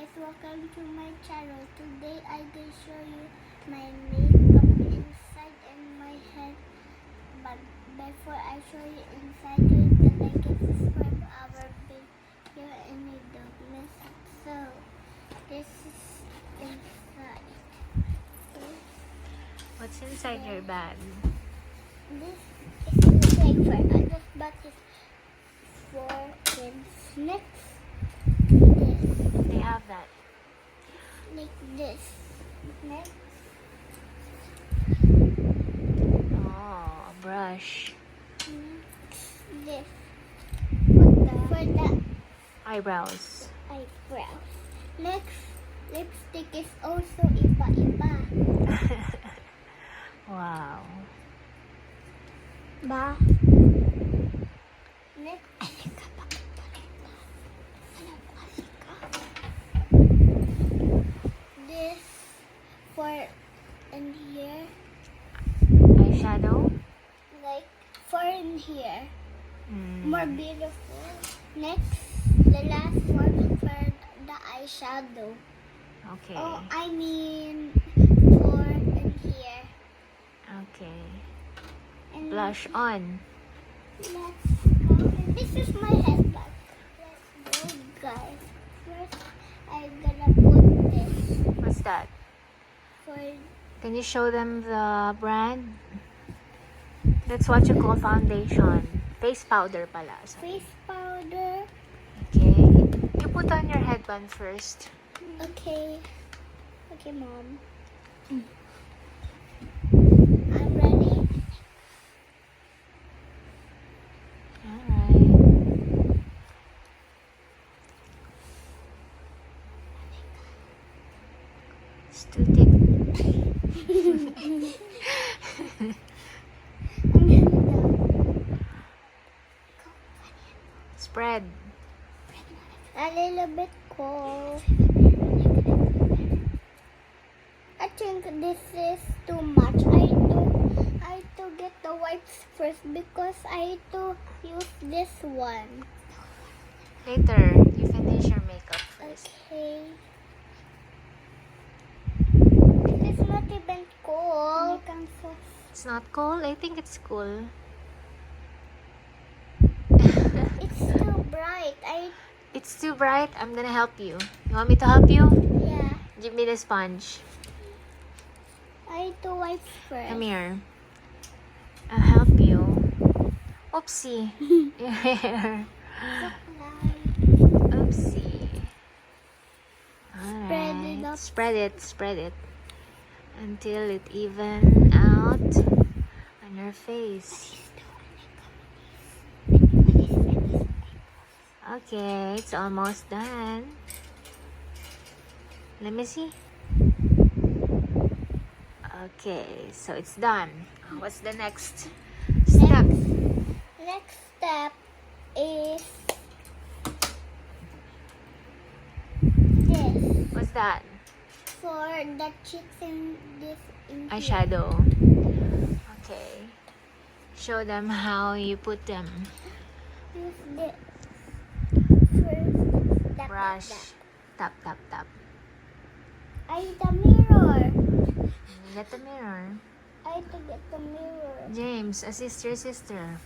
guys, welcome to my channel. Today I will show you my makeup inside and my head. But before I show you inside, you can like and subscribe our video and you don't miss it. So this is inside. Okay. What's inside your bag? This is like for adults, but it's for kids. Next, this. They have that. Like this. Next, Oh, a brush. this. For the Eyebrows. eyebrows. Next, lipstick is also iba-iba. Wow. Ba? Next, this for in here, Eyeshadow. like for in here. Mm. More beautiful. Next, the last one for the eyeshadow. Okay. Oh, I mean for in here. Okay. And Blush on. let's go. And this is my headband. Let's go, guys. First, I'm gonna put this What's that? for Can you show them the brand? That's what you call foundation. Face powder pala. Sorry. face powder. Okay. You put on your headband first. Okay. Okay, Mom. I'm ready. Alright. It's too thick. I'm gonna Spread. a little bit cold. I think this is too much. I to get the wipes first because I to use this one. Later, you finish your makeup first. Okay. It's not even cold. It's not cold? I think it's cool. It's too bright. It's too bright. I'm gonna help you. You want me to help you? Yeah. Give me the sponge. I to wipe first. Come here. I'll help you. Oopsie. Your hair. Oopsie. Spread it Alright. up. Spread it. Until it even out on your face. Okay, it's almost done. Let me see. Okay, so it's done. What's the next step? Next step is this What's that? for the cheeks and this in here. Eyeshadow. Okay. Show them how you put them. Use this first. Tap, Brush. tap, Tap, tap, tap. tap. Ay, the mirror. Get the mirror. I to get the mirror. James, assist your sister.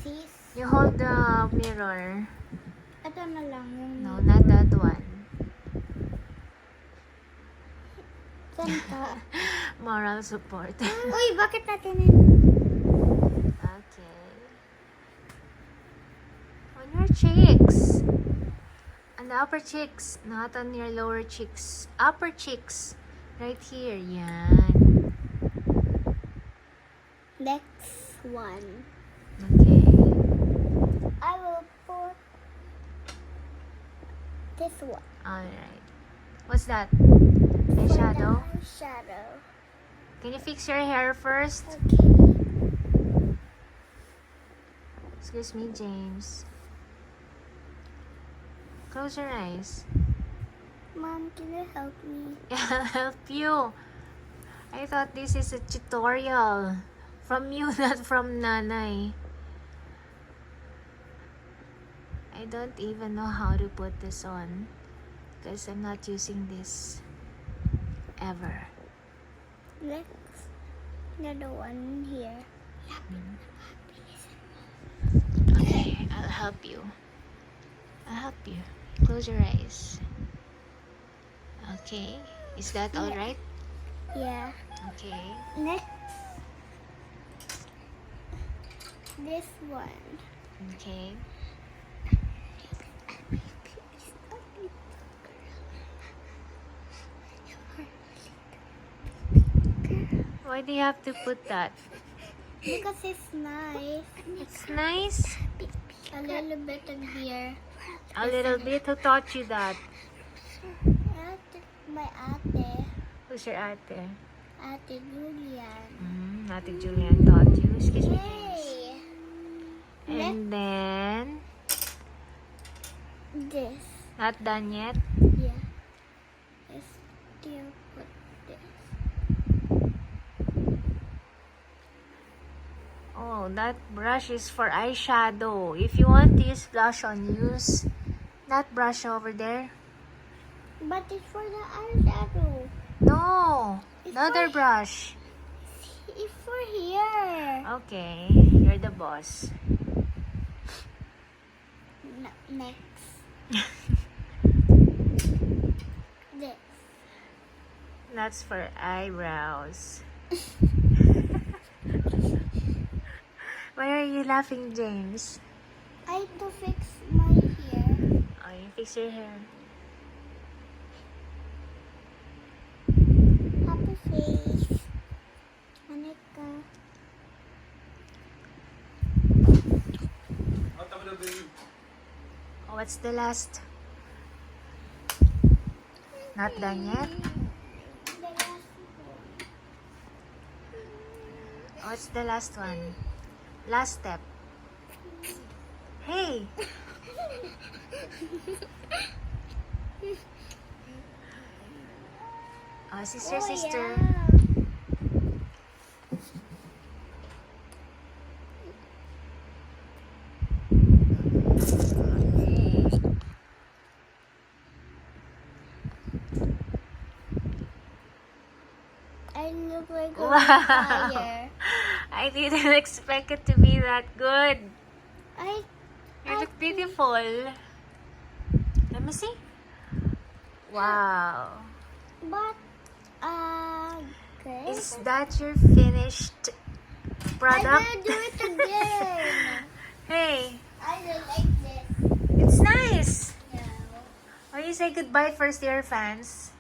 Sis. You hold the mirror. Ito na lang yung No, not that one. Santa. Moral support. Uy, bakit natin Okay. On your cheeks. On the upper cheeks, not on your lower cheeks. Upper cheeks. Right here. Yan. Next one. Okay. I will put this one. Alright. What's that? For Eyeshadow? the eyeshadow. Can you fix your hair first? Okay. Excuse me, James. Close your eyes. Mom, can you help me? I'll help you. I thought this is a tutorial. From you, not from Nanay. I don't even know how to put this on. because I'm not using this ever. Next, another one here. Okay, I'll help you. Close your eyes. Okay, is that all right? Yeah. Okay. Next, this one. Okay. Why do you have to put that? Because it's nice. It's nice. A little bit of here. A little bit. Who taught you that? My ate. Who's your ate? Ate Julian. Ate Julian taught you. Excuse me, James. Hey! And then, This. not done yet. Yeah. I still put this. Oh, that brush is for eyeshadow. If you want to use blush on, use that brush over there. But it's for the eyeshadow. No, It's the other for- brush. It's for here. Okay, you're the boss. Next. This. That's for eyebrows. Why are you laughing, James? I have to fix my hair. Oh, you fix your hair. Happy face. Anika. Oh, what's the last? Not done yet? The last What's the last one? Last step. Hey! Oh, sister, sister. Yeah. I look like a Wow! vampire. I didn't expect it to be that good. I You look beautiful. Let me see. Wow. but okay. Is that your finished I product? will do it again. Hey, I will like this. it's nice. No. Or you say goodbye first to your fans.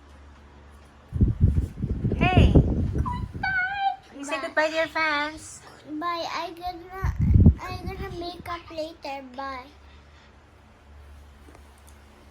Hey, you say Bye. goodbye to your fans. Bye. I gonna make up later. Bye.